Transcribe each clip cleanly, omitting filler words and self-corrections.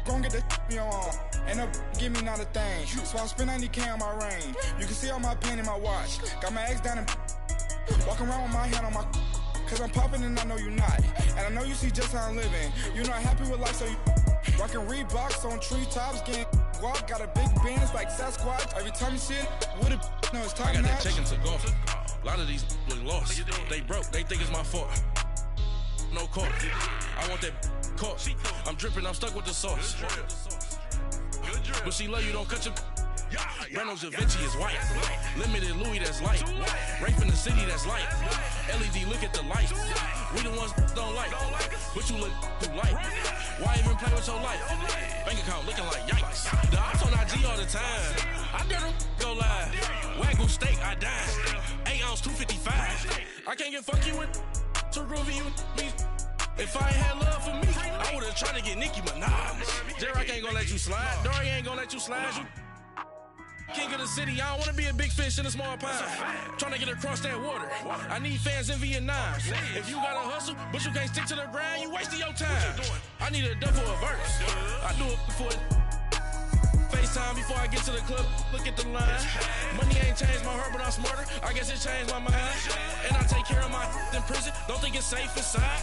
gon' get that me on. And up, give me not a thing. So I spend 90K on my range. You can see all my pain in my watch. Got my ex down and walking around with my hand on my. Cause I'm popping and I know you not. And I know you see just how I'm living. You're not happy with life, so you rockin' Reeboks on treetops, getting guap. Got a big Benz like Sasquatch. Every time you see it, with it, no, it's time. I got that check into golf. A lot of these look lost. They broke, they think it's my fault. No court. I want that caught. I'm dripping, I'm stuck with the sauce. But she love you, don't cut your. Reynolds Da Vinci is white. Limited Louis, that's light. Rape in the city, that's light. LED, look at the light. We the ones don't like. But you look too light. Why even play with your life? Bank account looking like yikes. The ops on IG all the time. I dare them go live. Wagyu steak, I died. 8 ounce, 255. I can't get fuck you with too groovy you me. If I ain't had love for me, I would've tried to get Nicki Minaj. J-Rock ain't gonna let you slide. Dory ain't gonna let you slide. You king of the city, I don't wanna be a big fish in a small pond. Trying to get across that water. I need fans in Vietnam. If you gotta hustle, but you can't stick to the grind, you wasting your time. I need a dub for a verse. I do it before FaceTime before I get to the club. Look at the line. Money ain't changed my heart, but I'm smarter. I guess it changed my mind. And I take care of my in prison. Don't think it's safe inside.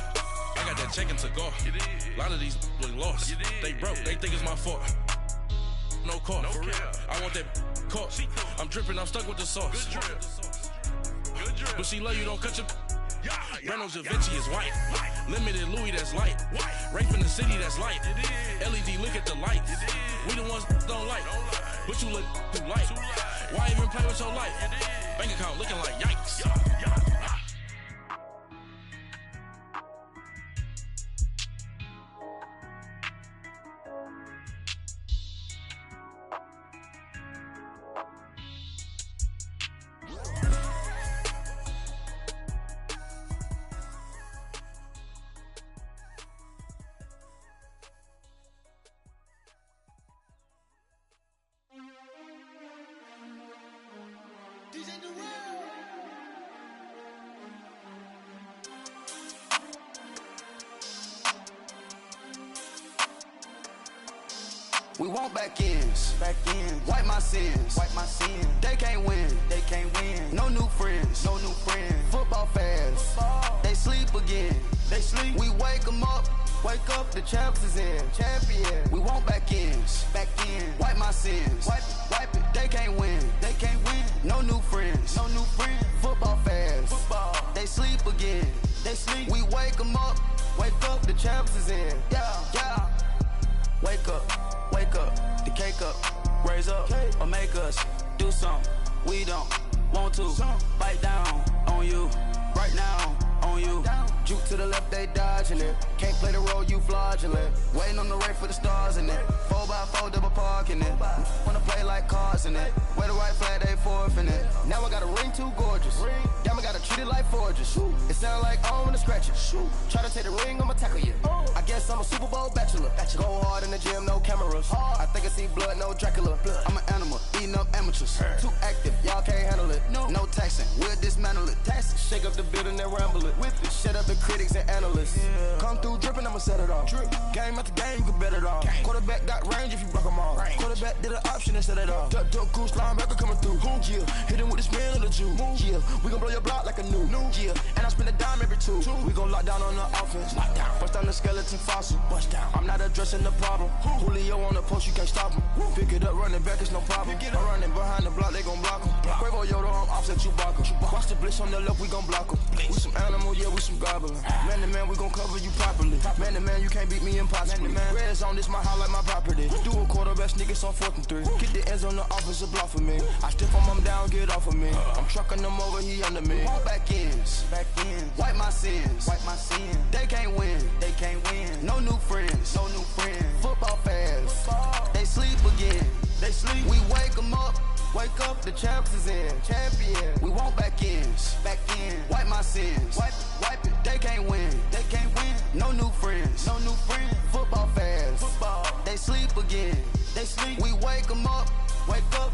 I got that check into golf. A lot of these look lost. They broke, they think it's my fault. No court. I want that caught. I'm dripping, I'm stuck with the sauce. But she love you, don't cut your. Reynolds Da Vinci is white. Limited Louis, that's light. Rape in the city, that's light. LED, look at the light. We the ones don't like. But you look too light. Why even play with your life? Bank account looking like yikes. We want back ends, wipe my sins, They can't win, No new friends, Football fans, they sleep again, We wake them up, the champs is in, champion. We want back ends, wipe my sins, wipe it. They can't win, No new friends, Football fans, they sleep again, We wake them up, the champs is in, yeah. Wake up, the cake up, raise up, or make us do something we don't want to. Bite down on you, right now on you. Juke to the left, they dodging it. Can't play the role, you fraudulent. Waiting on the race for the stars in it. 4x4 double parking it. Wanna play like cars in it. Wear the white flag, they forfeit it. Now I got a ring too gorgeous. Damn, I gotta treat it like forges. It sound like I wanna scratch it. Try to take the ring, I'ma tackle you. I guess I'm a Super Bowl bachelor. Go hard in the gym, no cameras. I think I see blood, no Dracula. I'm an animal, eating up amateurs. Too active, y'all can't handle it. No taxing, we'll dismantle it. Shake up the building and ramble it. Whip it, shut up the critics and analysts. Come through dripping, I'ma set it off. Game after game, you can bet it off. Quarterback got range if you block them off. Quarterback did an option and set it off. Duck, goose, linebacker coming through. Yeah, hit him with the spin of the Jew. Yeah, we gon' blow your block like a new. Yeah, and I spend a dime every two. We gon' lock down on the offense. Bust down the skeleton fossil. I'm not addressing the problem. Julio on the post, you can't stop him. Pick it up, running back, it's no problem. I'm running behind the block, they gon' block him. Quavo Yoda, I'm offset Chewbacca. Watch the blitz on the left, we gon' block him. We some animal, yeah, we some goblin. Man to man, we gon' cover you properly. Man to man, you can't beat me impossibly. Red zone, this my house like my property. Do a quarterback sneakers on 4th and 3. Get the ends on the offensive block for me. I stiff him, I'm down, get off of me. I'm trucking them over, he under me. Back ends, wipe my sins, They can't win, No new friends, Football fans, they sleep again, We wake them up, the champs is in, champion. We want back ends, wipe my sins, wipe it. They can't win, No new friends, Football fans, they sleep again, We wake them up,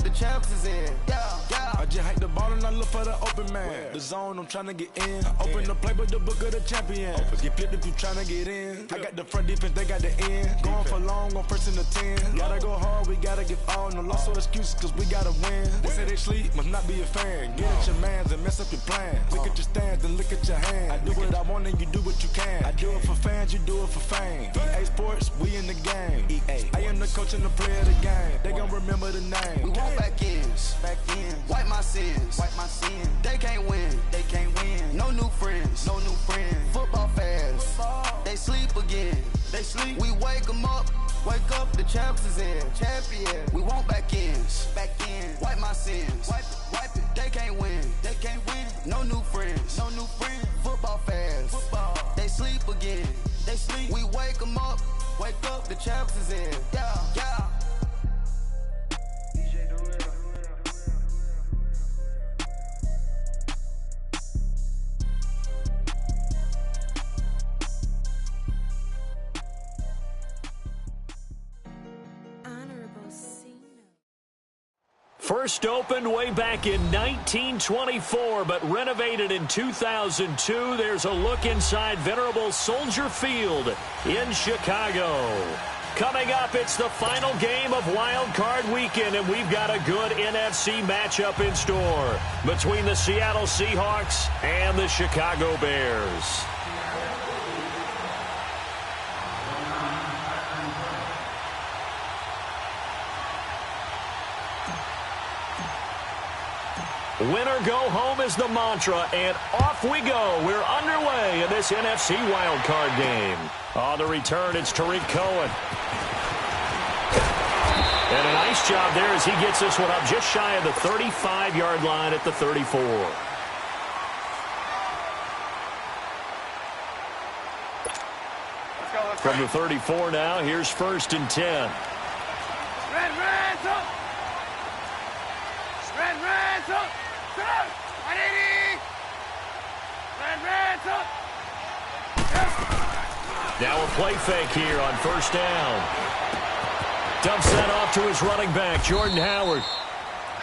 the champs is in. I just hike the ball and I look for the open man. The zone, I'm tryna get in. Open the play with the book of the champion. Get flipped if you tryna get in. I got the front defense, they got the end. Going for long, on first and the 10. Gotta go hard, we gotta give all. No loss or excuses, cause we gotta win. They say they sleep, must not be a fan. Get at your mans and mess up your plans. Look at your stands and look at your hands. I do what I want and you do what you can. I do it for fans, you do it for fame. EA Sports, we in the game. I am the coach and the player of the game. They gon' remember the name. We want back ends. Wipe my sins. They can't win. No new friends. Football fans. They sleep again. We wake them up. Wake up, the champs is in. Champion. We want back ends. Wipe my sins. Wipe it. They can't win. No new friends. Football fans. They sleep again. We wake them up. Wake up, the champs is in. Yeah. First opened way back in 1924, but renovated in 2002. There's a look inside venerable Soldier Field in Chicago. Coming up, it's the final game of Wild Card Weekend, and we've got a good NFC matchup in store between the Seattle Seahawks and the Chicago Bears. Winner go home is the mantra, and off we go. We're underway in this NFC wildcard game. On the return, it's Tariq Cohen. And a nice job there as he gets this one up just shy of the 35-yard line at the 34. From the 34 now, here's 1st and 10. Now a play fake here on 1st down. Dumps that off to his running back, Jordan Howard.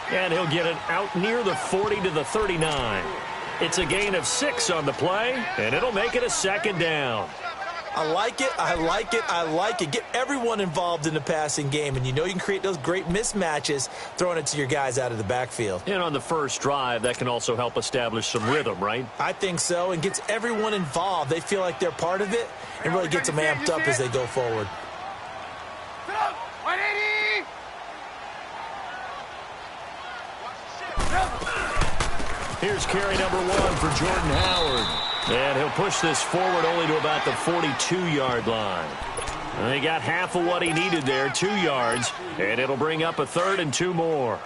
And he'll get it out near the 40 to the 39. It's a gain of 6 on the play, and it'll make it a 2nd down. I like it. Get everyone involved in the passing game, and you know you can create those great mismatches throwing it to your guys out of the backfield. And on the first drive, that can also help establish some rhythm, right? I think so, and gets everyone involved. They feel like they're part of it, and really gets them amped up as they go forward. Here's carry number 1 for Jordan Howard. And he'll push this forward only to about the 42-yard line. And he got half of what he needed there, 2 yards. And it'll bring up a 3rd and 2 more.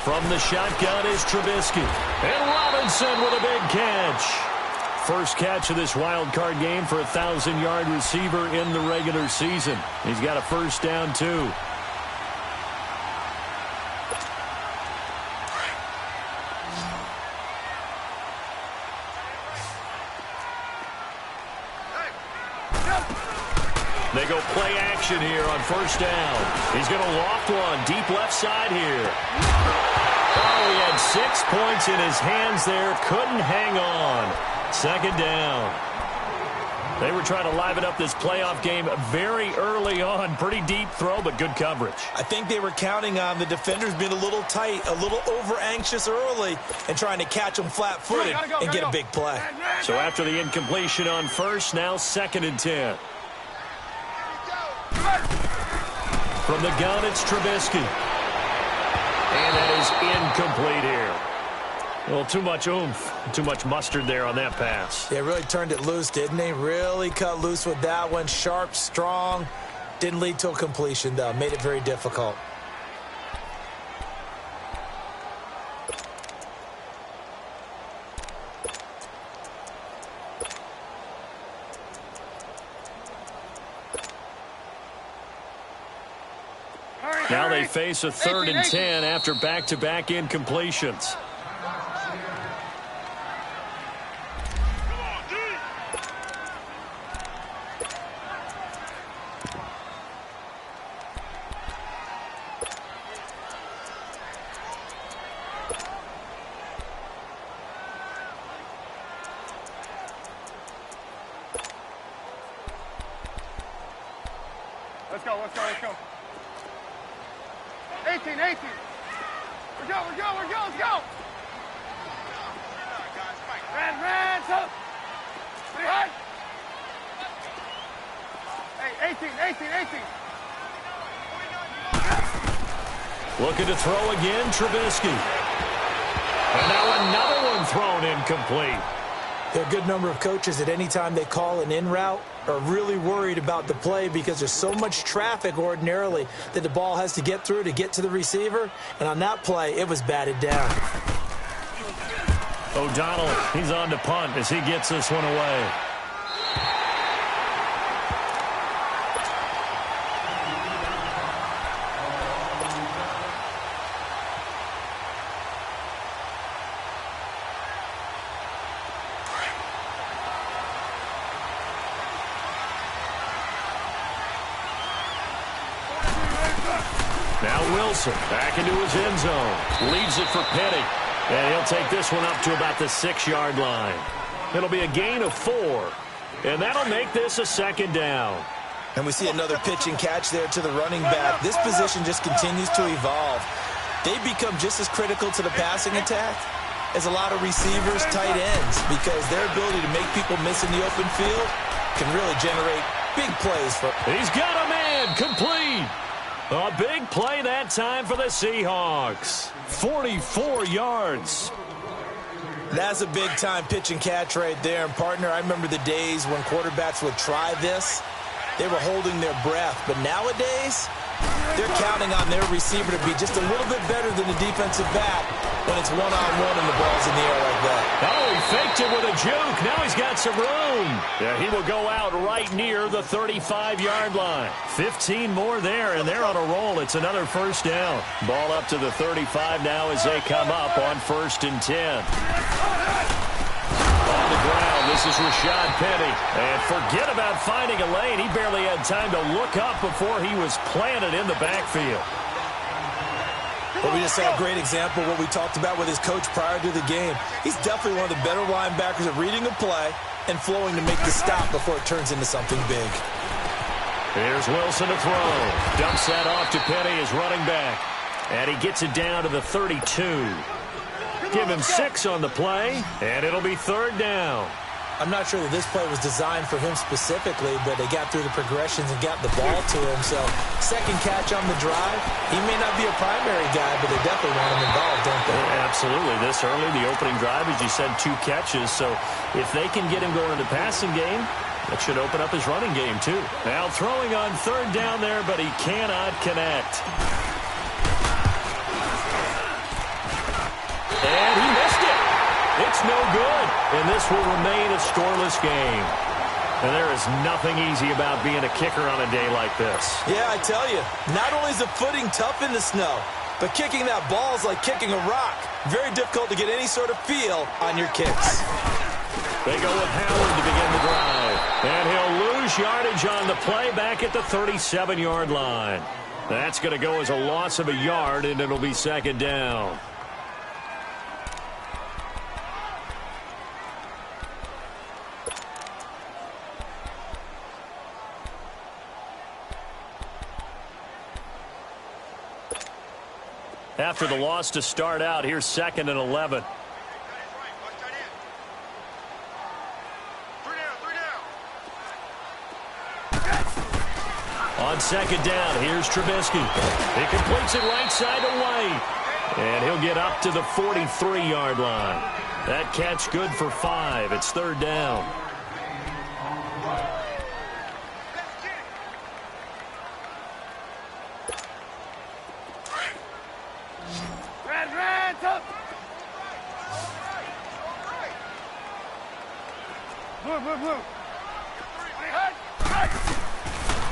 From the shotgun is Trubisky. And Robinson with a big catch. First catch of this wild card game for a 1,000-yard receiver in the regular season. He's got a 1st down, too. They go play action here on 1st down. He's going to loft one deep left side here. Oh, he had 6 points in his hands there. Couldn't hang on. 2nd down. They were trying to liven up this playoff game very early on. Pretty deep throw, but good coverage. I think they were counting on the defenders being a little tight, a little over-anxious early, and trying to catch them flat-footed and get a big play. So after the incompletion on 1st, now 2nd and 10. From the gun, it's Trubisky. And that is incomplete here. Well, too much oomph, too much mustard there on that pass. They really turned it loose, didn't they? Really cut loose with that one. Sharp, strong. Didn't lead to a completion, though. Made it very difficult. Now they face a 3rd and 10 after back-to-back incompletions. let's go. 18. We're go, let's go. Red, up. Pretty high. Hey, 18. Looking to throw again, Trubisky. And now another one thrown incomplete. There are a good number of coaches at any time they call an in route are really worried about the play because there's so much traffic ordinarily that the ball has to get through to get to the receiver. And on that play, it was batted down. O'Donnell, he's on to punt as he gets this one away. Now Wilson back into his end zone. Leads it for Petty. And he'll take this one up to about the 6-yard line. It'll be a gain of 4. And that'll make this a second down. And we see another pitch and catch there to the running back. This position just continues to evolve. They become just as critical to the passing attack as a lot of receivers, tight ends, because their ability to make people miss in the open field can really generate big plays. He's got a man, complete. A big play that time for the Seahawks. 44 yards. That's a big-time pitch and catch right there. And, partner, I remember the days when quarterbacks would try this. They were holding their breath. But nowadays, they're counting on their receiver to be just a little bit better than the defensive back when it's one-on-one and the ball's in the air like that. Oh, he faked it with a juke. Now he's got some room. Yeah, he will go out right near the 35-yard line. 15 more there, and they're on a roll. It's another first down. Ball up to the 35 now as they come up on 1st and 10. On the ground, this is Rashad Penny. And forget about finding a lane. He barely had time to look up before he was planted in the backfield. But we just saw a great example of what we talked about with his coach prior to the game. He's definitely one of the better linebackers at reading a play and flowing to make the stop before it turns into something big. Here's Wilson to throw. Dumps that off to Penny, his running back. And he gets it down to the 32. Give him 6 on the play, and it'll be 3rd down. I'm not sure that this play was designed for him specifically, but they got through the progressions and got the ball to him. So, second catch on the drive. He may not be a primary guy, but they definitely want him involved, don't they? Absolutely. This early, the opening drive, as you said, 2 catches. So, if they can get him going in the passing game, that should open up his running game, too. Now throwing on 3rd down there, but he cannot connect. And he missed it. It's no good, and this will remain a scoreless game. And there is nothing easy about being a kicker on a day like this. Yeah, I tell you, not only is the footing tough in the snow, but kicking that ball is like kicking a rock. Very difficult to get any sort of feel on your kicks. They go with Howard to begin the drive. And he'll lose yardage on the play back at the 37-yard line. That's going to go as a loss of a yard, and it'll be 2nd down. After the loss to start out, here's 2nd and 11. On 2nd down, here's Trubisky. He completes it right side to White. And he'll get up to the 43-yard line. That catch good for 5. It's 3rd down.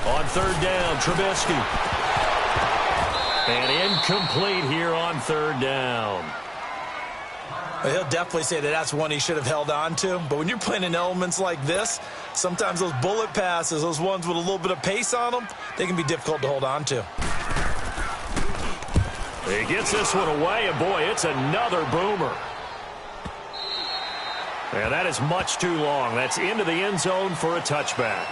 On 3rd down, Trubisky. And incomplete here on 3rd down. Well, he'll definitely say that that's one he should have held on to. But when you're playing in elements like this, sometimes those bullet passes, those ones with a little bit of pace on them, they can be difficult to hold on to. He gets this one away, and boy, it's another boomer. And that is much too long. That's into the end zone for a touchback.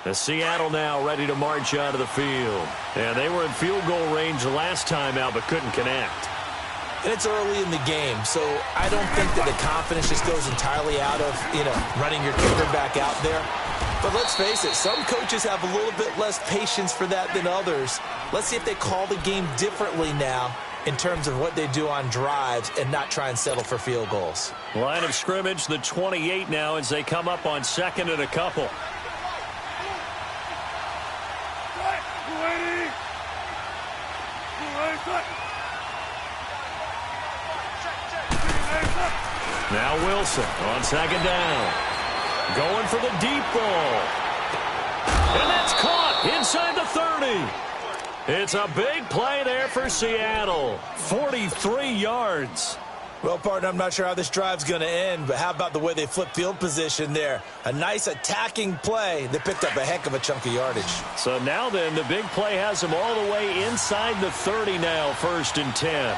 The Seattle now ready to march out of the field. And they were in field goal range the last time out, but couldn't connect. And it's early in the game, so I don't think that the confidence just goes entirely out of, running your kicker back out there. But let's face it, some coaches have a little bit less patience for that than others. Let's see if they call the game differently now in terms of what they do on drives and not try and settle for field goals. Line of scrimmage, the 28 now as they come up on second and a couple. Now Wilson on second down. Going for the deep ball. And that's caught inside the 30. It's a big play there for Seattle. 43 yards. Well, partner, I'm not sure how this drive's going to end, but how about the way they flip field position there? A nice attacking play that picked up a heck of a chunk of yardage. So now then, the big play has them all the way inside the 30 now, 1st and 10.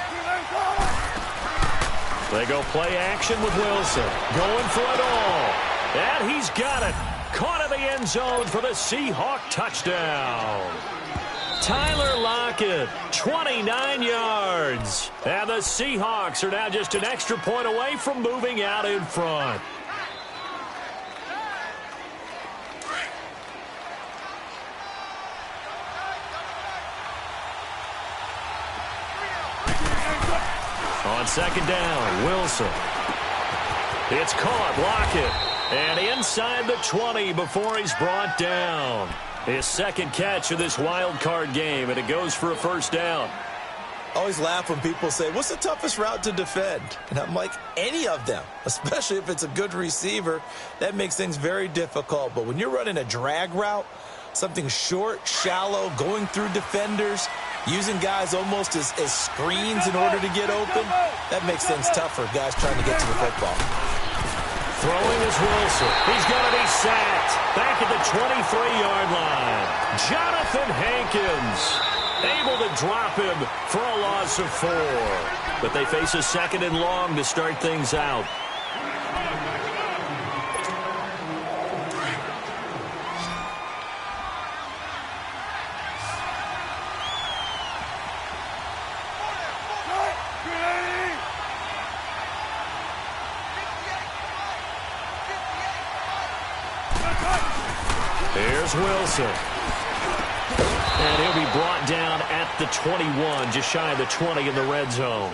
They go play action with Wilson. Going for it all. And he's got it. Caught in the end zone for the Seahawk touchdown. Tyler Lockett, 29 yards. And the Seahawks are now just an extra point away from moving out in front. On second down, Wilson. It's caught, Lockett. And inside the 20 before he's brought down. His second catch of this wild card game, and it goes for a first down. I always laugh when people say, what's the toughest route to defend? And I'm like, any of them, especially if it's a good receiver. That makes things very difficult. But when you're running a drag route, something short, shallow, going through defenders, using guys almost as screens in order to get open, that makes things tougher, guys trying to get to the football. Throwing is Wilson. He's going to be sacked back at the 23-yard line. Jonathan Hankins able to drop him for a loss of 4. But they face a 2nd and long to start things out. Here's Wilson. And he'll be brought down at the 21, just shy of the 20 in the red zone.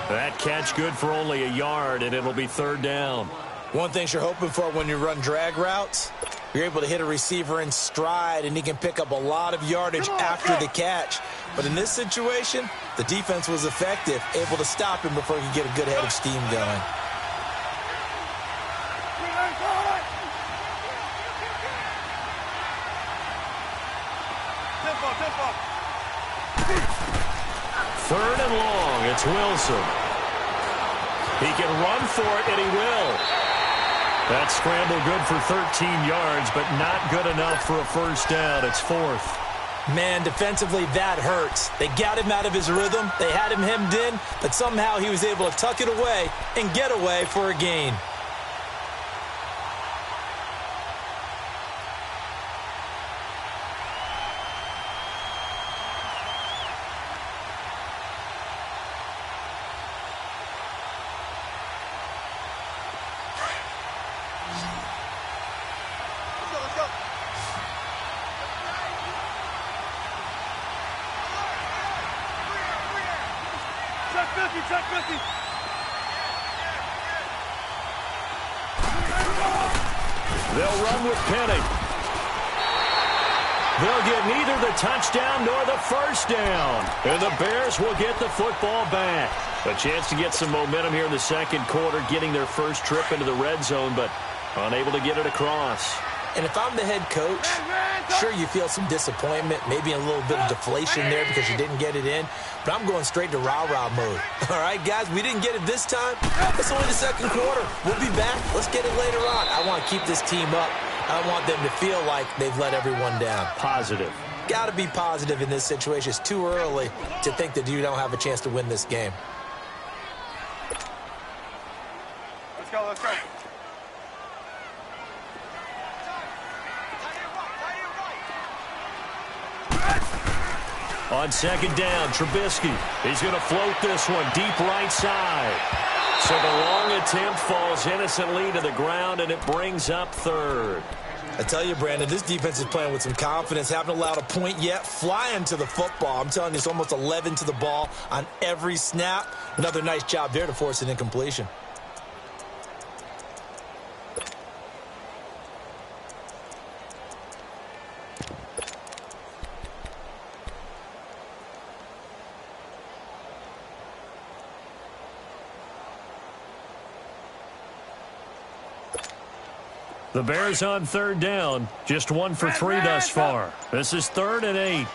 That catch good for only a yard, and it'll be 3rd down. One thing you're hoping for when you run drag routes, you're able to hit a receiver in stride, and he can pick up a lot of yardage after the catch. But in this situation, the defense was effective, able to stop him before he could get a good head of steam going. Third and long, it's Wilson. He can run for it, and he will. That scramble good for 13 yards, but not good enough for a first down. It's 4th. Man, defensively, that hurts. They got him out of his rhythm. They had him hemmed in, but somehow he was able to tuck it away and get away for a gain. They'll run with Penny. They'll get neither the touchdown nor the first down. And the Bears will get the football back. A chance to get some momentum here in the second quarter, getting their first trip into the red zone, but unable to get it across. And if I'm the head coach, sure, you feel some disappointment, maybe a little bit of deflation there because you didn't get it in, but I'm going straight to rah-rah mode. All right, guys, we didn't get it this time. It's only the second quarter. We'll be back. Let's get it later on. I want to keep this team up. I want them to feel like they've let everyone down. Positive. Got to be positive in this situation. It's too early to think that you don't have a chance to win this game. Let's go. On second down, Trubisky. He's going to float this one deep right side. So the long attempt falls innocently to the ground, and it brings up third. I tell you, Brandon, this defense is playing with some confidence. Haven't allowed a point yet. Flying to the football. I'm telling you, it's almost 11 to the ball on every snap. Another nice job there to force an incompletion. The Bears on third down. Just 1 for 3 thus far. This is 3rd and 8.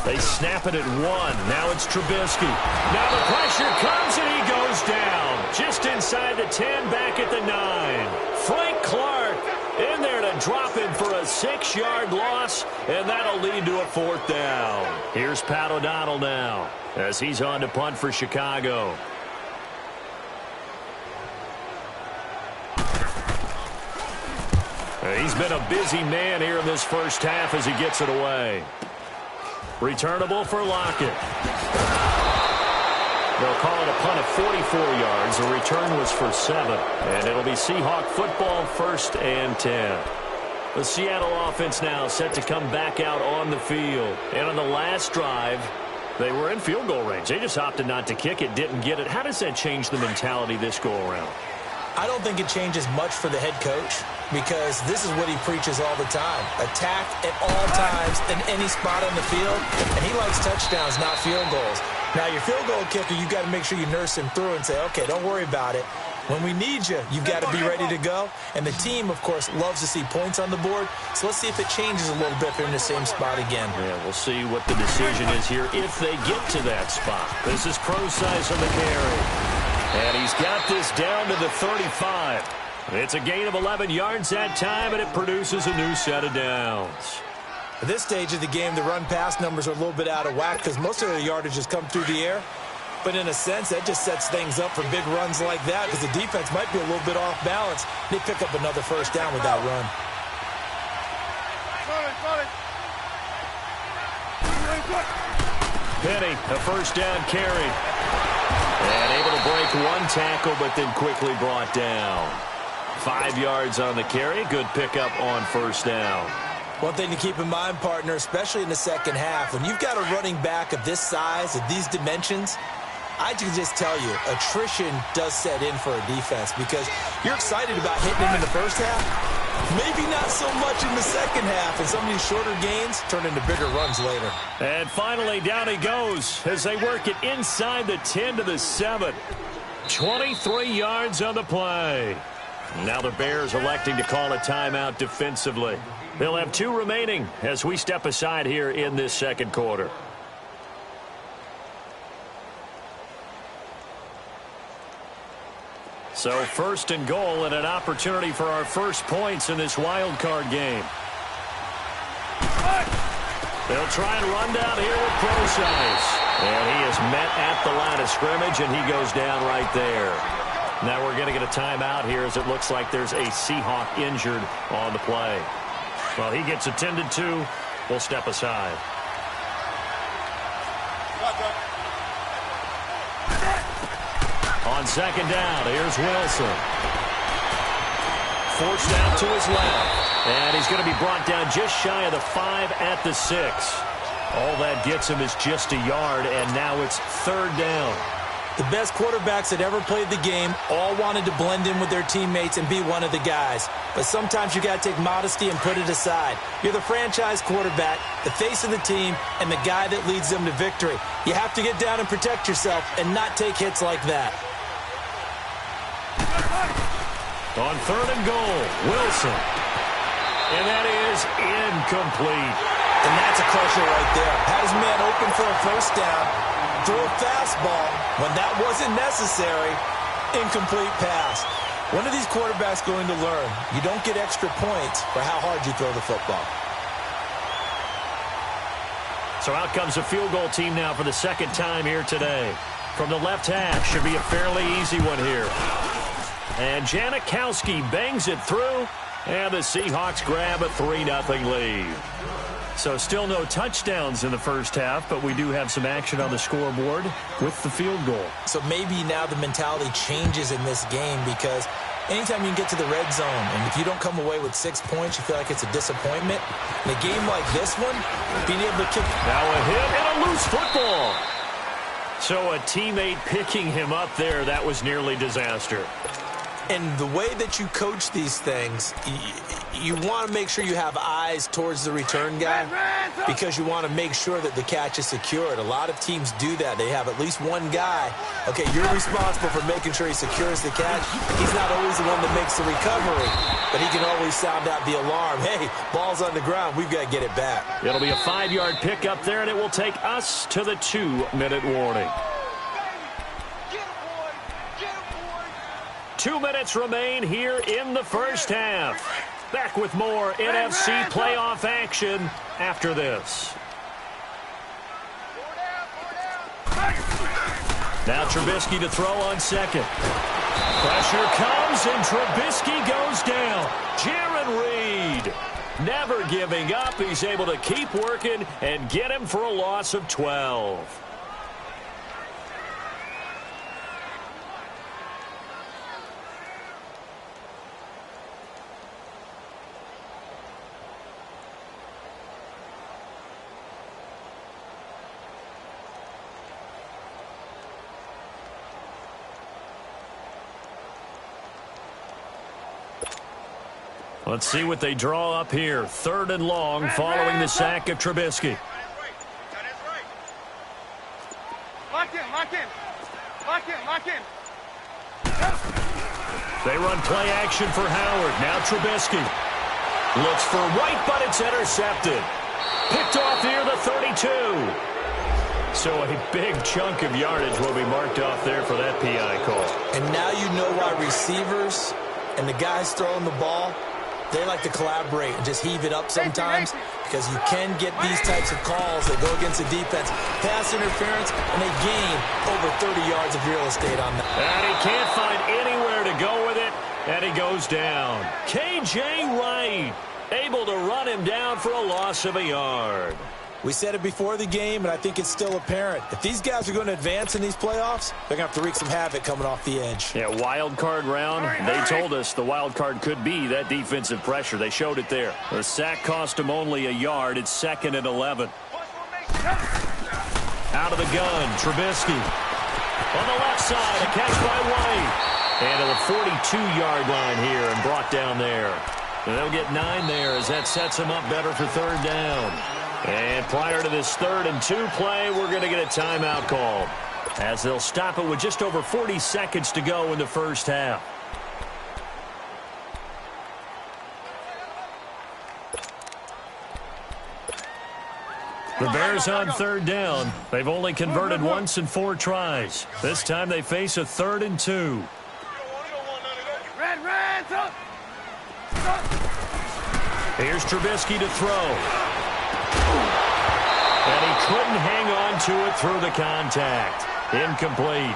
They snap it at 1. Now it's Trubisky. Now the pressure comes and he goes down. Just inside the 10, back at the 9. Frank Clark in there to drop him for a 6-yard loss, and that'll lead to a 4th down. Here's Pat O'Donnell now as he's on to punt for Chicago. He's been a busy man here in this first half as he gets it away. Returnable for Lockett. They'll call it a punt of 44 yards. The return was for 7. And it'll be Seahawk football, 1st and 10. The Seattle offense now set to come back out on the field. And on the last drive, they were in field goal range. They just opted not to kick it, didn't get it. How does that change the mentality this go-around? I don't think it changes much for the head coach because this is what he preaches all the time. Attack at all times in any spot on the field, and he likes touchdowns, not field goals. Now, your field goal kicker, you've got to make sure you nurse him through and say, okay, don't worry about it. When we need you, you've got to be ready to go. And the team, of course, loves to see points on the board. So let's see if it changes a little bit if they're in the same spot again. Yeah, we'll see what the decision is here if they get to that spot. This is Procise on the carry. And he's got this down to the 35. It's a gain of 11 yards that time, and it produces a new set of downs. At this stage of the game, the run-pass numbers are a little bit out of whack because most of the yardage has come through the air. But in a sense, that just sets things up for big runs like that because the defense might be a little bit off balance. They pick up another 1st down with that run. Penny, a 1st down carry. And able to break 1 tackle, but then quickly brought down. 5 yards on the carry. Good pickup on 1st down. One thing to keep in mind, partner, especially in the second half, when you've got a running back of this size, of these dimensions, I can just tell you, attrition does set in for a defense because you're excited about hitting him in the first half. Maybe not so much in the second half, and some of these shorter gains turn into bigger runs later. And finally, down he goes as they work it inside the 10 to the 7. 23 yards on the play. Now the Bears electing to call a timeout defensively. They'll have 2 remaining as we step aside here in this second quarter. So 1st and goal and an opportunity for our first points in this wild card game. They'll try and run down here with Procise. And he is met at the line of scrimmage, and he goes down right there. Now we're going to get a timeout here as it looks like there's a Seahawk injured on the play. Well, he gets attended to. We'll step aside. On second down, here's Wilson. Forced out to his left. And he's going to be brought down just shy of the 5 at the 6. All that gets him is just a yard, and now it's 3rd down. The best quarterbacks that ever played the game all wanted to blend in with their teammates and be one of the guys. But sometimes you got to take modesty and put it aside. You're the franchise quarterback, the face of the team, and the guy that leads them to victory. You have to get down and protect yourself and not take hits like that. On 3rd and goal, Wilson. And that is incomplete. And that's a crusher right there. Had his man open for a 1st down. Threw a fastball when that wasn't necessary. Incomplete pass. One of these quarterbacks going to learn. You don't get extra points for how hard you throw the football. So out comes a field goal team now for the 2nd time here today. From the left half, should be a fairly easy one here. And Janikowski bangs it through. And the Seahawks grab a 3-0 lead. So still no touchdowns in the first half, but we do have some action on the scoreboard with the field goal. So maybe now the mentality changes in this game because anytime you can get to the red zone, and if you don't come away with 6 points, you feel like it's a disappointment. In a game like this one, being able to kick... Now a hit and a loose football. So a teammate picking him up there, that was nearly disaster. And the way that you coach these things, you want to make sure you have eyes towards the return guy because you want to make sure that the catch is secured. A lot of teams do that. They have at least one guy. Okay, you're responsible for making sure he secures the catch. He's not always the one that makes the recovery, but he can always sound out the alarm. Hey, ball's on the ground. We've got to get it back. It'll be a 5-yard pickup there, and it will take us to the 2-minute warning. 2 minutes remain here in the first half. Back with more NFC playoff action after this. Now Trubisky to throw on second. Pressure comes and Trubisky goes down. Jaron Reed never giving up. He's able to keep working and get him for a loss of 12. Let's see what they draw up here. 3rd and long following the sack of Trubisky. Lock in, lock in. Lock in, lock in. They run play action for Howard. Now Trubisky. Looks for White, but it's intercepted. Picked off near the 32. So a big chunk of yardage will be marked off there for that PI call. And now you know why receivers and the guys throwing the ball, they like to collaborate and just heave it up sometimes because you can get these types of calls that go against the defense. Pass interference, and they gain over 30 yards of real estate on that. And he can't find anywhere to go with it, and he goes down. K.J. Wright able to run him down for a loss of a yard. We said it before the game, and I think it's still apparent. If these guys are going to advance in these playoffs, they're going to have to wreak some havoc coming off the edge. Yeah, wild card round. They told us the wild card could be that defensive pressure. They showed it there. The sack cost them only a yard. It's 2nd and 11. Out of the gun, Trubisky. On the left side, a catch by White. And to the 42-yard line here and brought down there. And they'll get 9 there as that sets them up better for 3rd down. And prior to this 3rd and 2 play, we're going to get a timeout called as they'll stop it with just over 40 seconds to go in the first half. The Bears on 3rd down. They've only converted once in 4 tries. This time they face a 3rd and 2. Here's Trubisky to throw. And he couldn't hang on to it through the contact. Incomplete.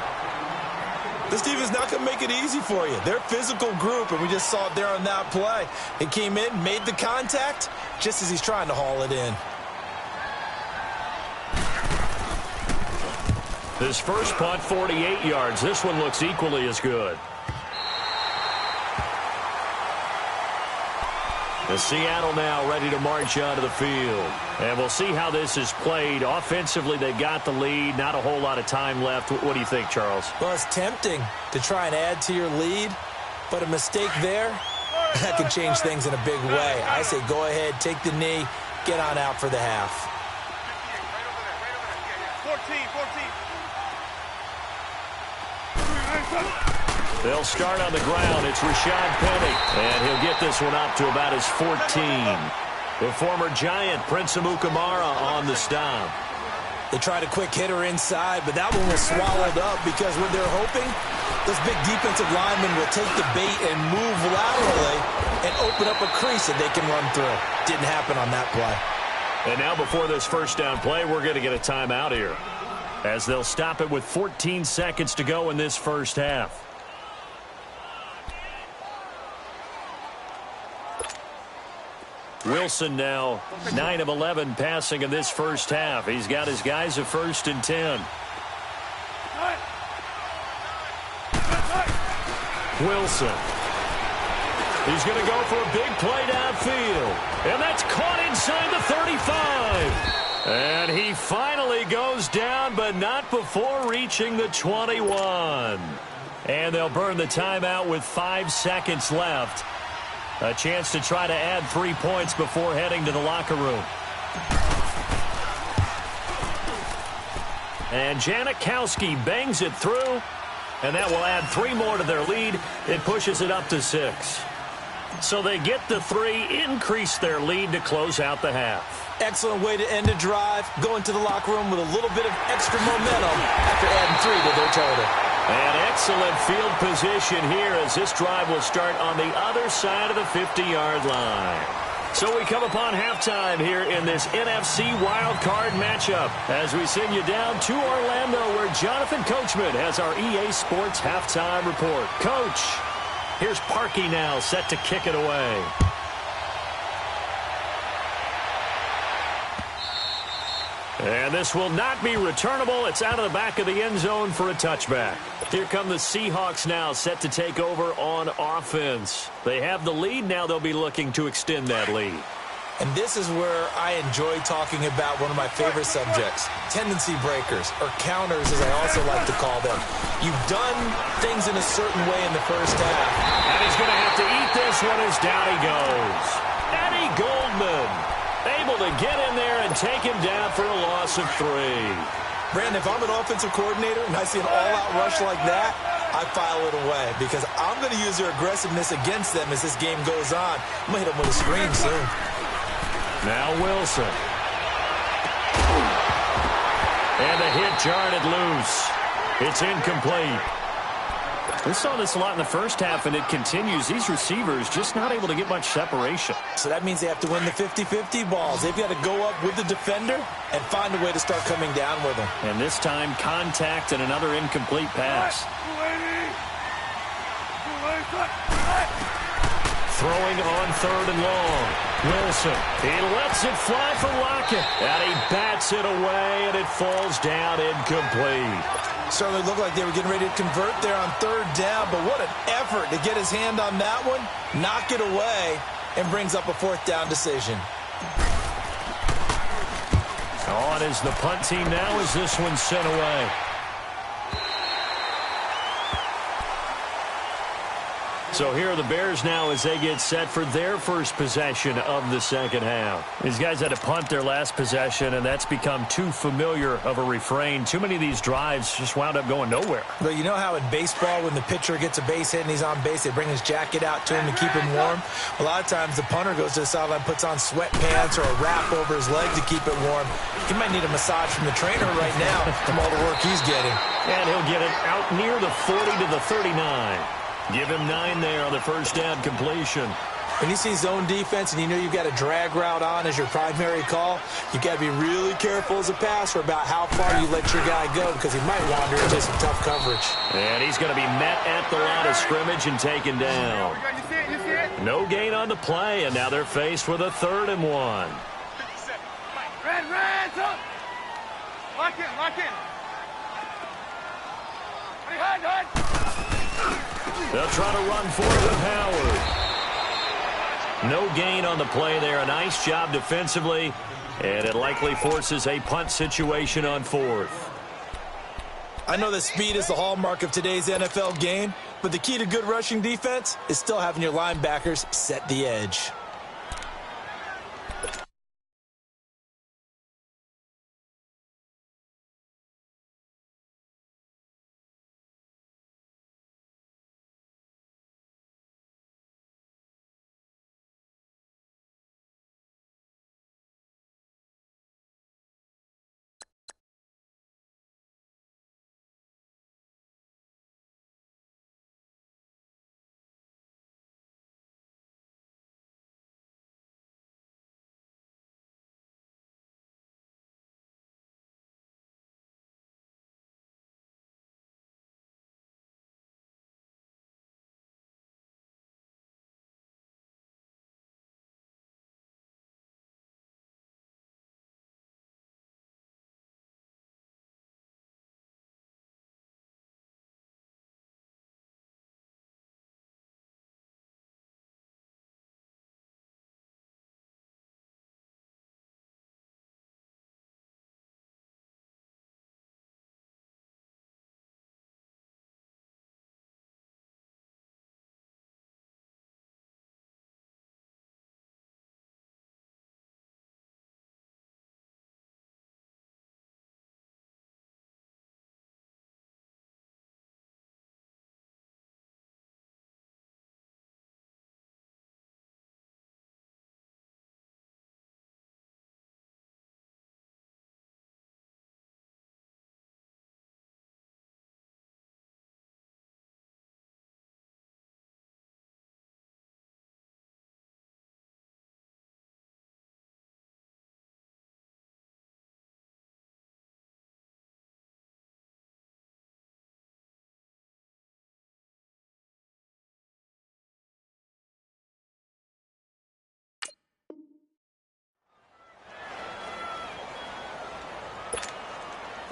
This team is not going to make it easy for you. They're a physical group, and we just saw it there on that play. He came in, made the contact, just as he's trying to haul it in. This first punt, 48 yards. This one looks equally as good. The Seattle now ready to march onto the field. And we'll see how this is played. Offensively, they got the lead. Not a whole lot of time left. What do you think, Charles? Well, it's tempting to try and add to your lead, but a mistake there, that could change things in a big way. I say go ahead, take the knee, get on out for the half. 14. They'll start on the ground. It's Rashad Penny, and he'll get this one up to about his 14. The former Giant, Prince Amukamara, on the stop. They tried a quick hitter inside, but that one was swallowed up because what they're hoping, this big defensive lineman will take the bait and move laterally and open up a crease that they can run through. Didn't happen on that play. And now before this first down play, we're going to get a timeout here as they'll stop it with 14 seconds to go in this first half. Wilson now 9 of 11 passing in this first half. He's got his guys a 1st and 10. Wilson. He's going to go for a big play downfield. And that's caught inside the 35. And he finally goes down, but not before reaching the 21. And they'll burn the timeout with 5 seconds left. A chance to try to add 3 points before heading to the locker room. And Janikowski bangs it through. And that will add 3 more to their lead. It pushes it up to 6. So they get the 3, increase their lead to close out the half. Excellent way to end a drive. Go into the locker room with a little bit of extra momentum after adding 3 to their total. An excellent field position here as this drive will start on the other side of the 50-yard line. So we come upon halftime here in this NFC wildcard matchup as we send you down to Orlando where Jonathan Coachman has our EA Sports halftime report. Coach, here's Parkey now set to kick it away. And this will not be returnable. It's out of the back of the end zone for a touchback. Here come the Seahawks now set to take over on offense. They have the lead. Now they'll be looking to extend that lead. And this is where I enjoy talking about one of my favorite subjects, tendency breakers, or counters as I also like to call them. You've done things in a certain way in the first half. And he's going to have to eat this one as down he goes. Eddie Goldman able to get in there and take him down for a loss of 3. Brandon, if I'm an offensive coordinator and I see an all-out rush like that, I file it away because I'm going to use their aggressiveness against them as this game goes on. I'm going to hit them with a screen soon. Now Wilson. And the hit jarred it loose. It's incomplete. We saw this a lot in the first half, and it continues. These receivers just not able to get much separation. So that means they have to win the 50-50 balls. They've got to go up with the defender and find a way to start coming down with them. And this time, contact and another incomplete pass. Throwing on 3rd and long. Wilson. He lets it fly for Lockett. And he bats it away, and it falls down incomplete. Certainly looked like they were getting ready to convert there on 3rd down, but what an effort to get his hand on that one, knock it away, and brings up a 4th down decision. On is the punt team now as this one's sent away. So here are the Bears now as they get set for their first possession of the second half. These guys had to punt their last possession, and that's become too familiar of a refrain. Too many of these drives just wound up going nowhere. But you know how in baseball when the pitcher gets a base hit and he's on base, they bring his jacket out to him to keep him warm? A lot of times the punter goes to the sideline, puts on sweatpants or a wrap over his leg to keep it warm. He might need a massage from the trainer right now from all the work he's getting. And he'll get it out near the 40 to the 39. Give him 9 there on the first down completion. When you see zone defense and you know you've got a drag route on as your primary call, you've got to be really careful as a passer about how far you let your guy go because he might wander into some tough coverage. And he's going to be met at the line of scrimmage and taken down. No gain on the play, and now they're faced with a 3rd and 1. Red, up. Lock in. Hide. They'll try to run for it with Howard. No gain on the play there. A nice job defensively, and it likely forces a punt situation on 4th. I know that speed is the hallmark of today's NFL game, but the key to good rushing defense is still having your linebackers set the edge.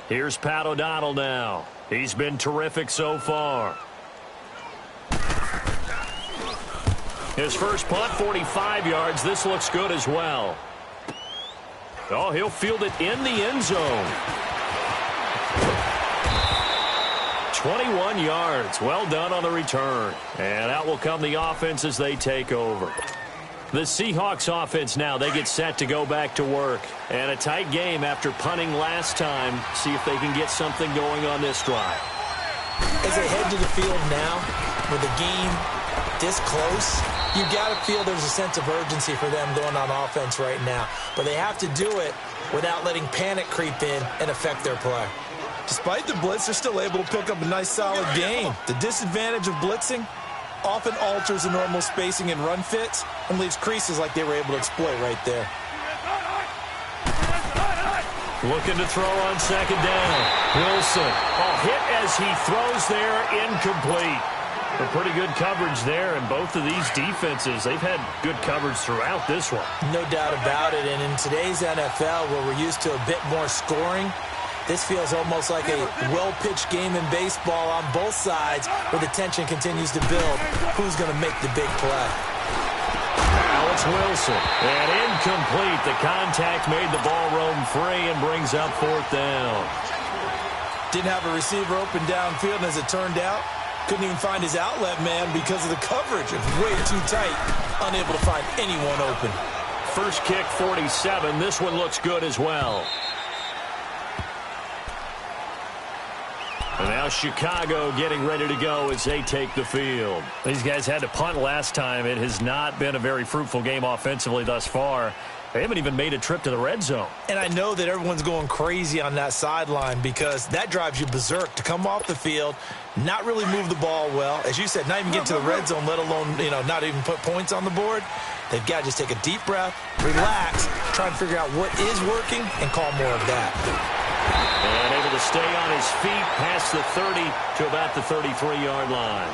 Here's Pat O'Donnell now. He's been terrific so far. His first punt, 45 yards. This looks good as well. Oh, he'll field it in the end zone. 21 yards. Well done on the return. And out will come the offense as they take over. The Seahawks offense now, they get set to go back to work. And a tight game after punting last time. See if they can get something going on this drive. As they head to the field now, with the game this close, you got to feel there's a sense of urgency for them going on offense right now. But they have to do it without letting panic creep in and affect their play. Despite the blitz, they're still able to pick up a nice, solid gain. The disadvantage of blitzing often alters the normal spacing and run fits and leaves creases like they were able to exploit right there. Looking to throw on second down. Wilson. Hit as he throws there, incomplete. A pretty good coverage there, and both of these defenses, they've had good coverage throughout this one. No doubt about it, and in today's NFL, where we're used to a bit more scoring, this feels almost like a well-pitched game in baseball on both sides where the tension continues to build. Who's going to make the big play? Now it's Wilson. And incomplete. The contact made the ball roam free and brings up fourth down. Didn't have a receiver open downfield, and as it turned out, couldn't even find his outlet man because of the coverage. It was way too tight, unable to find anyone open. First kick, 47. This one looks good as well. And now Chicago getting ready to go as they take the field. These guys had to punt last time. It has not been a very fruitful game offensively thus far. They haven't even made a trip to the red zone. And I know that everyone's going crazy on that sideline because that drives you berserk to come off the field, not really move the ball well. As you said, not even get to the red zone, let alone, not even put points on the board. They've got to just take a deep breath, relax, try and figure out what is working, and call more of that. And able to stay on his feet past the 30 to about the 33-yard line.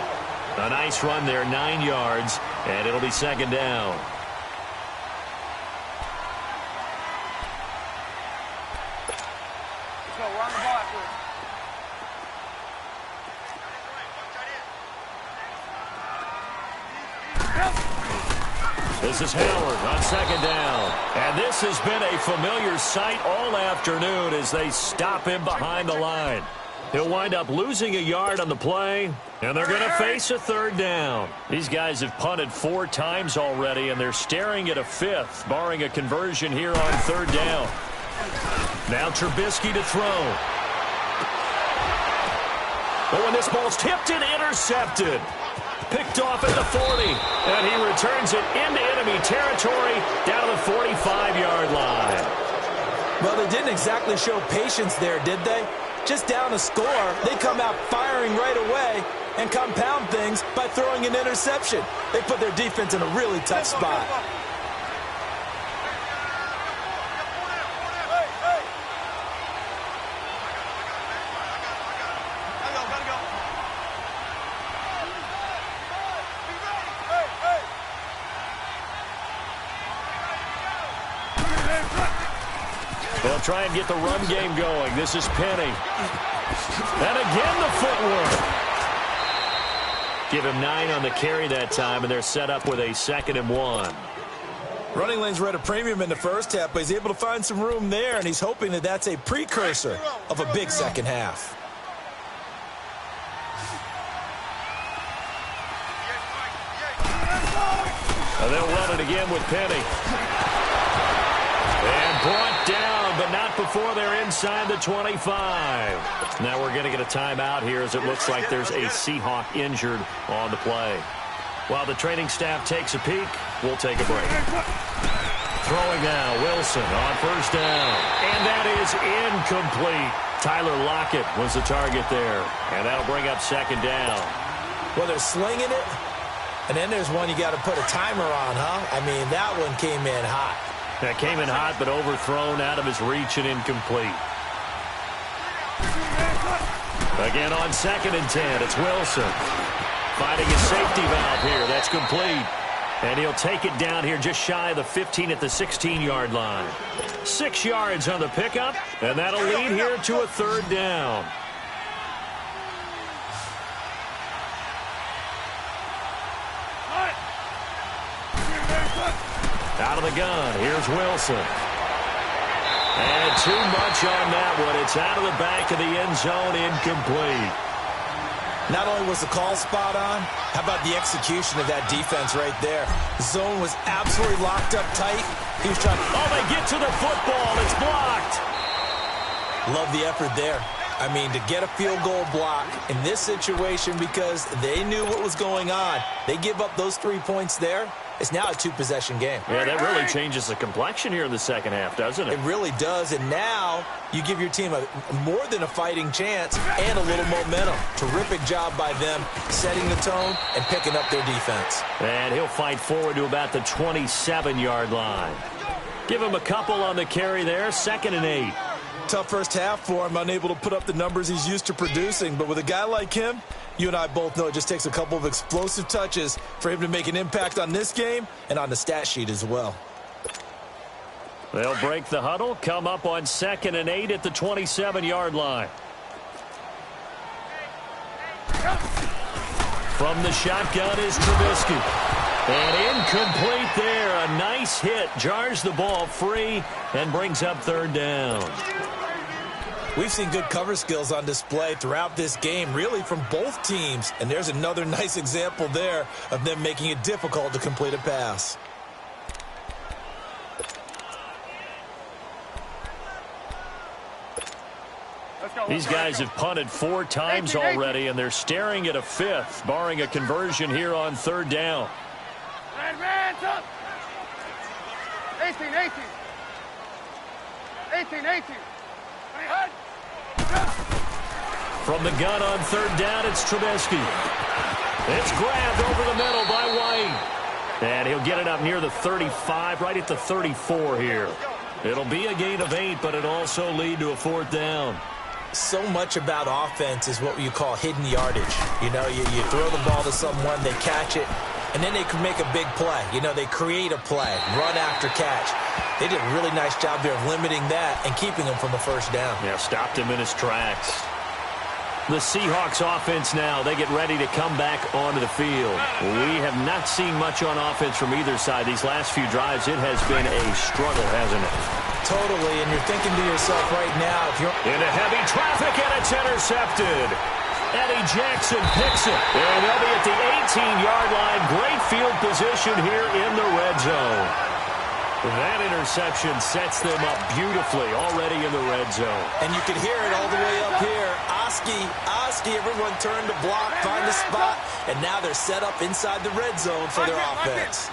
A nice run there, 9 yards, and it'll be second down. This is Howard on second down. And this has been a familiar sight all afternoon as they stop him behind the line. He'll wind up losing a yard on the play, and they're going to face a third down. These guys have punted 4 times already, and they're staring at a 5th, barring a conversion here on third down. Now Trubisky to throw. But when this ball's tipped and intercepted. Picked off at the 40, and he returns it into enemy territory down to the 45-yard line. Well, they didn't exactly show patience there, did they? Just down a score, they come out firing right away and compound things by throwing an interception. They put their defense in a really tough spot. They'll try and get the run game going. This is Penny. And again the footwork. Give him 9 on the carry that time, and they're set up with a 2nd and 1. Running lanes were at a premium in the first half, but he's able to find some room there, and he's hoping that that's a precursor of a big second half. And they'll run it again with Penny. And brought down, but not before they're inside the 25. Now we're going to get a timeout here as it looks like there's a Seahawk injured on the play. While the training staff takes a peek, we'll take a break. Throwing now, Wilson on first down. And that is incomplete. Tyler Lockett was the target there. And that'll bring up second down. Well, they're slinging it. And then there's one you got to put a timer on, huh? I mean, that one came in hot. That came in hot, but overthrown out of his reach and incomplete. Again on 2nd and 10, it's Wilson. Finding a safety valve here. That's complete. And he'll take it down here just shy of the 15 at the 16-yard line. 6 yards on the pickup, and that'll lead here to a third down. Out of the gun, here's Wilson. And too much on that one. It's out of the back of the end zone, incomplete. Not only was the call spot on, how about the execution of that defense right there? The zone was absolutely locked up tight. He was trying to... Oh, they get to the football. It's blocked. Love the effort there. I mean, to get a field goal block in this situation because they knew what was going on. They give up those 3 points there. It's now a 2-possession game. Yeah, that really changes the complexion here in the second half, doesn't it? It really does, and now you give your team more than a fighting chance and a little momentum. Terrific job by them setting the tone and picking up their defense. And he'll fight forward to about the 27-yard line. Give him a couple on the carry there, 2nd and 8. Tough first half for him, unable to put up the numbers he's used to producing. But with a guy like him, you and I both know it just takes a couple of explosive touches for him to make an impact on this game and on the stat sheet as well. They'll break the huddle, come up on 2nd and 8 at the 27-yard line. From the shotgun is Trubisky. And incomplete there. A nice hit. Jars the ball free and brings up third down. We've seen good cover skills on display throughout this game, really from both teams. And there's another nice example there of them making it difficult to complete a pass. These guys have punted 4 times already, and they're staring at a 5th, barring a conversion here on third down. 18. From the gun on third down, it's Trubisky. It's grabbed over the middle by White. And he'll get it up near the 35, right at the 34 here. It'll be a gain of 8, but it'll also lead to a 4th down. So much about offense is what you call hidden yardage. You know, you throw the ball to someone, they catch it, and then they can make a big play. You know, they create a play, run after catch. They did a really nice job there of limiting that and keeping him from a first down. Yeah, stopped him in his tracks. The Seahawks offense now, they get ready to come back onto the field. We have not seen much on offense from either side. These last few drives, it has been a struggle, hasn't it? Totally, and you're thinking to yourself right now, if you're into heavy traffic, and it's intercepted. Eddie Jackson picks it, and they'll be at the 18-yard line. Great field position here in the red zone. That interception sets them up beautifully already in the red zone. And you can hear it all the way up here. Oski, everyone turned to block, find a spot, and now they're set up inside the red zone for their offense.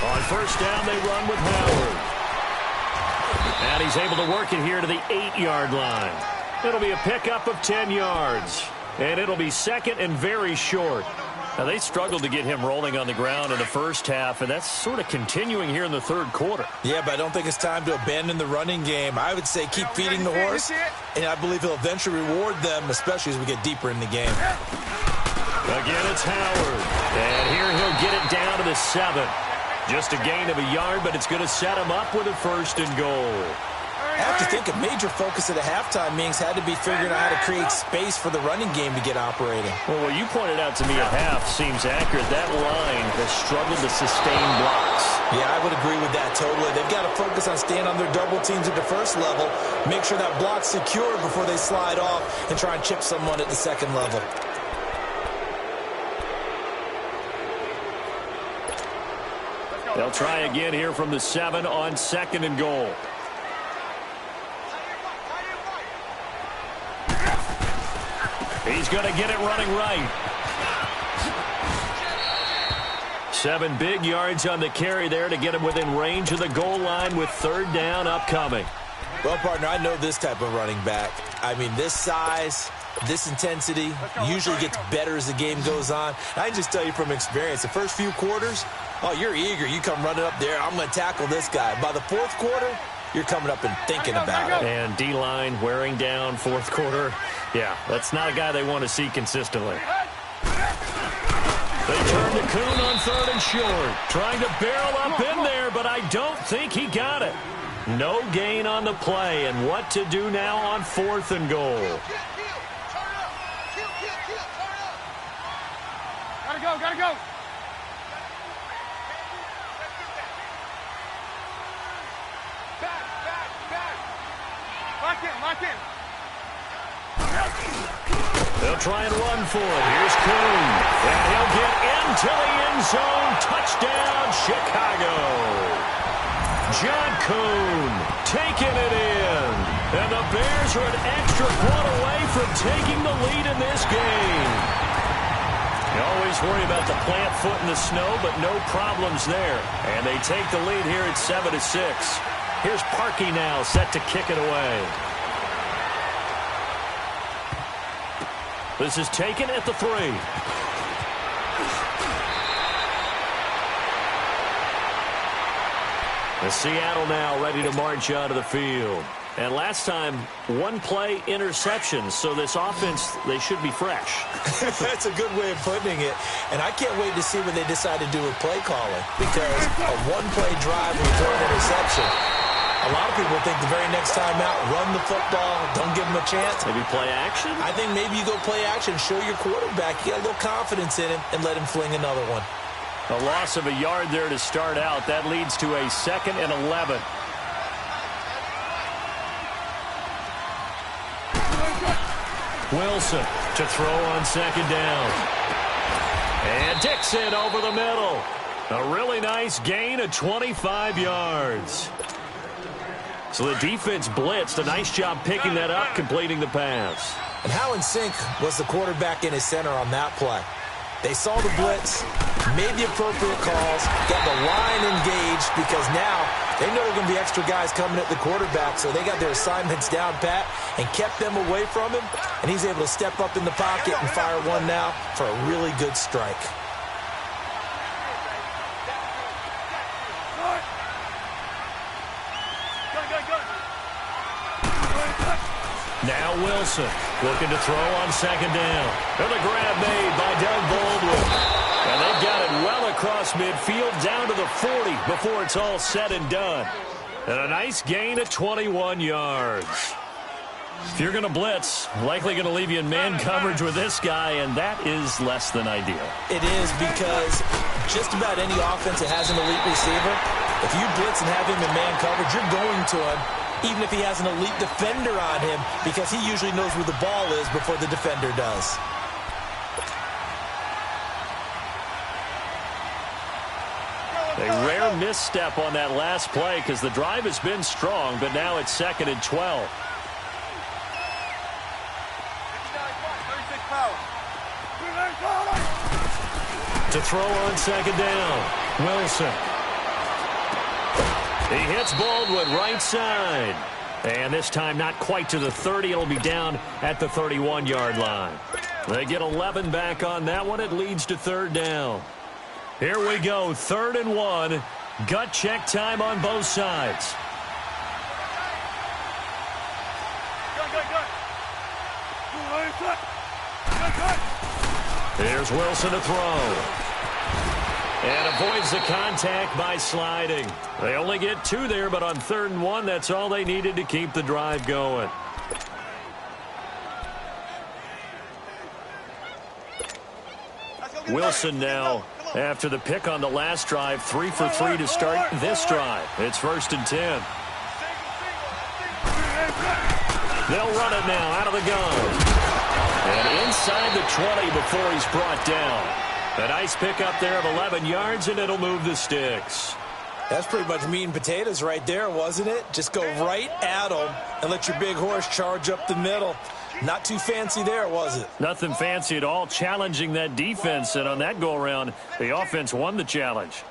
On first down, they run with Howard. And he's able to work it here to the 8-yard line. It'll be a pickup of 10 yards. And it'll be 2nd and very short. Now, they struggled to get him rolling on the ground in the first half, and that's sort of continuing here in the third quarter. Yeah, but I don't think it's time to abandon the running game. I would say keep feeding the horse, and I believe he'll eventually reward them, especially as we get deeper in the game. Again, it's Howard. And here he'll get it down to the 7. Just a gain of a yard, but it's going to set him up with a 1st and goal. I have to think a major focus of the halftime meetings had to be figuring out how to create space for the running game to get operating. Well, what you pointed out to me at half seems accurate. That line has struggled to sustain blocks. Yeah, I would agree with that totally. They've got to focus on staying on their double teams at the first level, make sure that block's secure before they slide off and try and chip someone at the second level. They'll try again here from the 7 on 2nd and goal. He's going to get it running right. 7 big yards on the carry there to get him within range of the goal line with third down upcoming. Well, partner, I know this type of running back. I mean, this size, this intensity usually gets better as the game goes on. I can just tell you from experience, the first few quarters, oh, you're eager. You come running up there, I'm going to tackle this guy. By the fourth quarter, you're coming up and thinking about it. And D-line wearing down fourth quarter. Yeah, that's not a guy they want to see consistently. They turn to Kuhn on 3rd and short. Trying to barrel up in there, but I don't think he got it. No gain on the play, and what to do now on 4th and goal. Gotta go, gotta go. Back. Lock in. They'll try and run for it. Here's Kuhn. And he'll get into the end zone. Touchdown, Chicago. John Kuhn taking it in. And the Bears are an extra point away from taking the lead in this game. You always worry about the plant foot in the snow, but no problems there. And they take the lead here at 7-6. Here's Parkey now, set to kick it away. This is taken at the 3. The Seattle now ready to march out of the field. And last time, 1-play interception. So this offense, they should be fresh. That's a good way of putting it. And I can't wait to see what they decide to do with play calling. Because a 1-play drive with throw an interception, a lot of people think the very next time out, run the football, don't give them a chance. Maybe play action? I think maybe you go play action, show your quarterback, you get a little confidence in him, and let him fling another one. A loss of a yard there to start out. That leads to a 2nd and 11. Wilson to throw on 2nd down. And Dixon over the middle. A really nice gain of 25 yards. So the defense blitzed. A nice job picking that up, completing the pass. And how in sync was the quarterback and his center on that play? They saw the blitz, made the appropriate calls, got the line engaged because now they know there are going to be extra guys coming at the quarterback, so they got their assignments down pat and kept them away from him, and he's able to step up in the pocket and fire one now for a really good strike. Now Wilson looking to throw on 2nd down. And the grab made by Doug Baldwin. And they've got it well across midfield down to the 40 before it's all said and done. And a nice gain of 21 yards. If you're going to blitz, likely going to leave you in man coverage with this guy, and that is less than ideal. It is because just about any offense that has an elite receiver, if you blitz and have him in man coverage, you're going to him, even if he has an elite defender on him, because he usually knows where the ball is before the defender does. A rare misstep on that last play because the drive has been strong, but now it's 2nd and 12. To throw on 2nd down, Wilson. He hits Baldwin right side. And this time not quite to the 30. It'll be down at the 31-yard line. They get 11 back on that one. It leads to 3rd down. Here we go, 3rd and 1. Gut check time on both sides. Here's Wilson to throw. And avoids the contact by sliding. They only get 2 there, but on 3rd and 1, that's all they needed to keep the drive going. Wilson now, after the pick on the last drive, 3 for 3 to start this drive. It's 1st and 10. They'll run it now out of the gun. And inside the 20 before he's brought down. A nice pickup there of 11 yards, and it'll move the sticks. That's pretty much meat and potatoes right there, wasn't it? Just go right at them and let your big horse charge up the middle. Not too fancy there, was it? Nothing fancy at all, challenging that defense, and on that go-around, the offense won the challenge.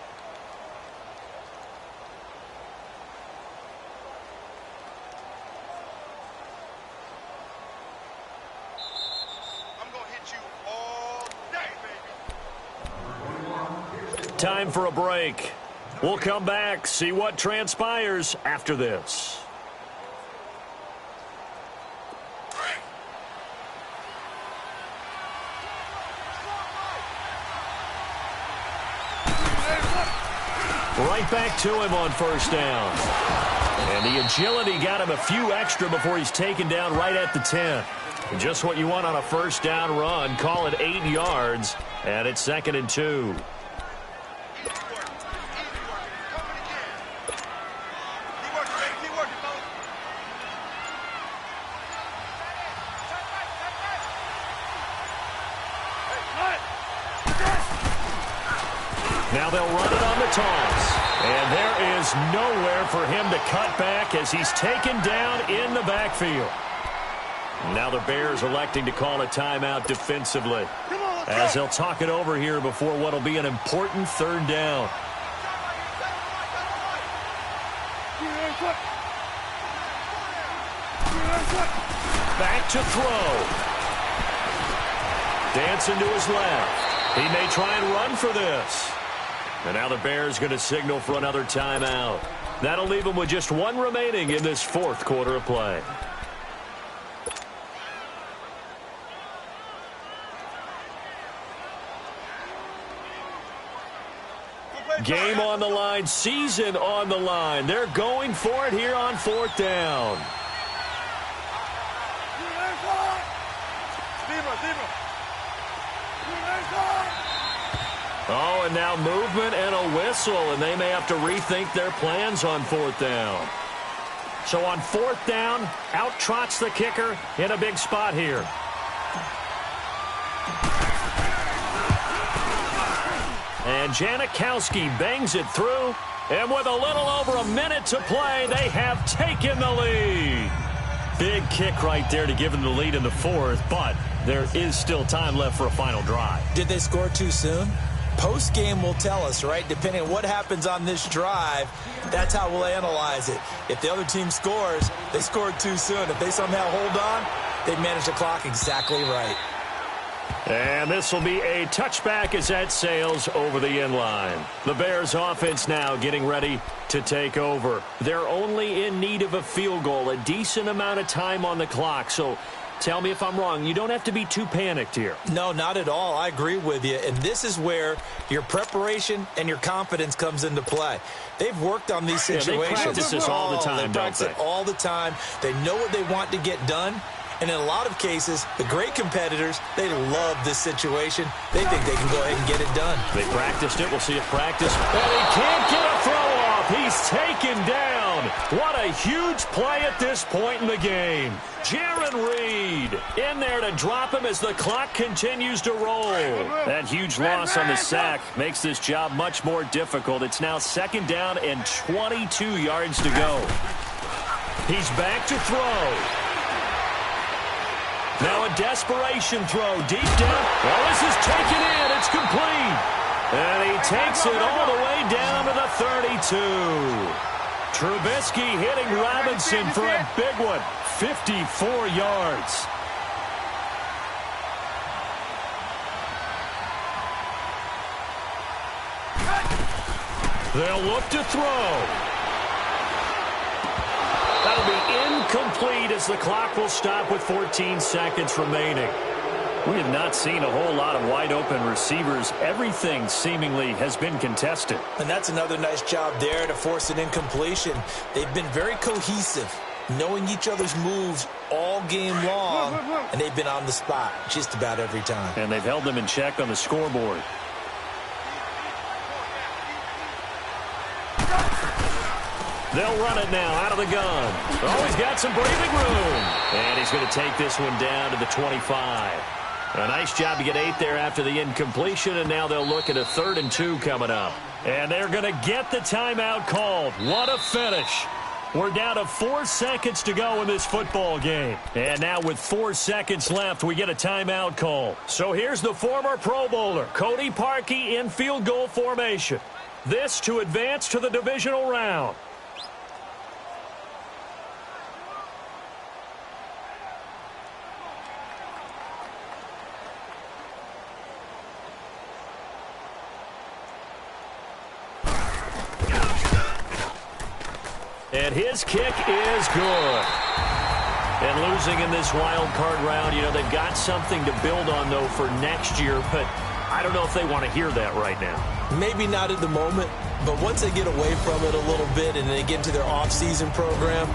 Time for a break. We'll come back, see what transpires after this. Right back to him on first down. And the agility got him a few extra before he's taken down right at the 10. And just what you want on a first down run. Call it 8 yards, and it's 2nd and 2. Now they'll run it on the toss. And there is nowhere for him to cut back as he's taken down in the backfield. Now the Bears electing to call a timeout defensively as they'll talk it over here before what will be an important 3rd down. Back to throw. Dancing to his left. He may try and run for this. And now the Bears going to signal for another timeout. That'll leave them with just 1 remaining in this 4th quarter of play. Game on the line, season on the line. They're going for it here on 4th down. Oh, and now movement and a whistle, and they may have to rethink their plans on 4th down. So on 4th down, out trots the kicker in a big spot here. And Janikowski bangs it through, and with a little over a minute to play, they have taken the lead. Big kick right there to give them the lead in the 4th, but there is still time left for a final drive. Did they score too soon? Post-game will tell us, right? Depending on what happens on this drive, that's how we'll analyze it. If the other team scores, they scored too soon. If they somehow hold on, they manage the clock exactly right. And this will be a touchback as that sails over the end line. The Bears offense now getting ready to take over. They're only in need of a field goal, a decent amount of time on the clock. So tell me if I'm wrong. You don't have to be too panicked here. No, not at all. I agree with you. And this is where your preparation and your confidence comes into play. They've worked on these situations. They practice this all the time, They practice it all the time. They know what they want to get done. And in a lot of cases, the great competitors, they love this situation. They think they can go ahead and get it done. They practiced it. We'll see it practice. And he can't get a throw off. He's taken down. What a huge play at this point in the game. Jaron Reed in there to drop him as the clock continues to roll. That huge loss on the sack makes this job much more difficult. It's now 2nd down and 22 yards to go. He's back to throw. Now a desperation throw deep down. Well, this is taken in. It's complete. And he takes it all the way down to the 32. Trubisky hitting Robinson for a big one. 54 yards. They'll look to throw. That'll be incomplete as the clock will stop with 14 seconds remaining. We have not seen a whole lot of wide-open receivers. Everything seemingly has been contested. And that's another nice job there to force an incompletion. They've been very cohesive, knowing each other's moves all game long, and they've been on the spot just about every time. And they've held them in check on the scoreboard. They'll run it now out of the gun. Oh, he's got some breathing room. And he's going to take this one down to the 25. A nice job to get 8 there after the incompletion, and now they'll look at a 3rd and 2 coming up. And they're going to get the timeout called. What a finish. We're down to 4 seconds to go in this football game. And now with 4 seconds left, we get a timeout call. So here's the former Pro Bowler, Cody Parkey, in field goal formation. This to advance to the divisional round. And his kick is good. And losing in this wild card round, you know, they've got something to build on, though, for next year. But I don't know if they want to hear that right now. Maybe not at the moment, But once they get away from it a little bit and they get into their off-season program,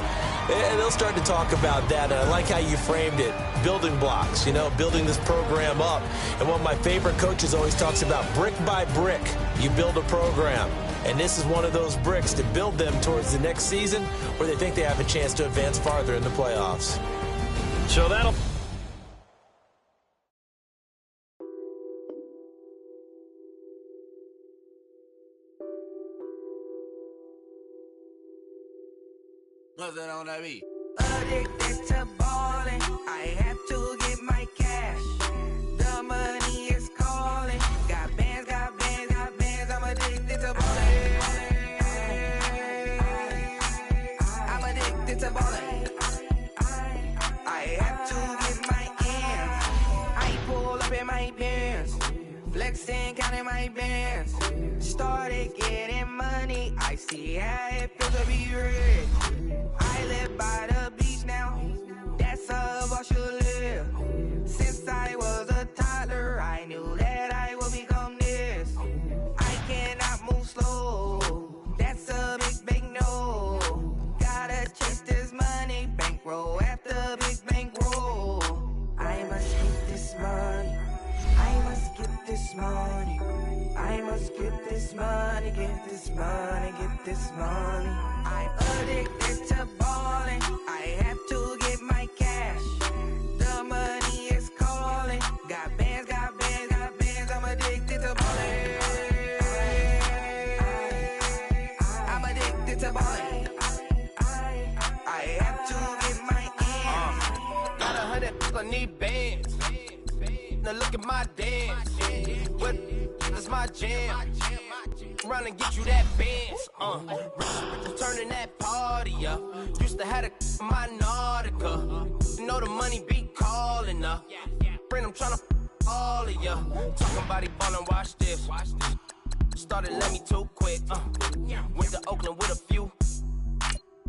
they'll start to talk about that. I like how you framed it, building blocks, building this program up. And one of my favorite coaches always talks about brick by brick, you build a program. And this is one of those bricks to build them towards the next season where they think they have a chance to advance farther in the playoffs. So that'll... What's that on that beat? Addicted to ballin', I have to get my cash. The money is calling. Got bands, I'm addicted to ballin'. I'm addicted to ballin'. I have to get my ends. I pull up in my bands, flexing, counting my bands. Started getting money, I see how it feels to be rich. I live by the beach now, that's how I should live. Since I was a toddler, I knew that I would become this. I cannot move slow, that's a big no. Gotta chase this money, bankroll after big bankroll. I must get this money, I must get this money. I must get this money, get this money, get this money. I'm addicted to ballin', I have to get my cash. The money is calling. Got bands, I'm addicted to ballin'. I'm addicted to ballin'. I have to get my ends. Got 100, I need bands. Now look at my dance. What is my jam? Run and get you that Benz. Turning that party up. Used to have a my Nautica. You know the money be calling up. Friend, I'm tryna all of ya. Talking about he ballin', watch this. Started let me too quick. Went to Oakland with a few.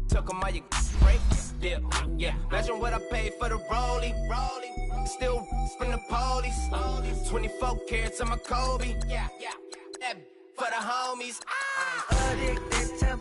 Took 'em all you break dip. Yeah, imagine what I paid for the rollie. Still from the police. 24 carats on my Kobe. Yeah. That for the homies. I'm addicted to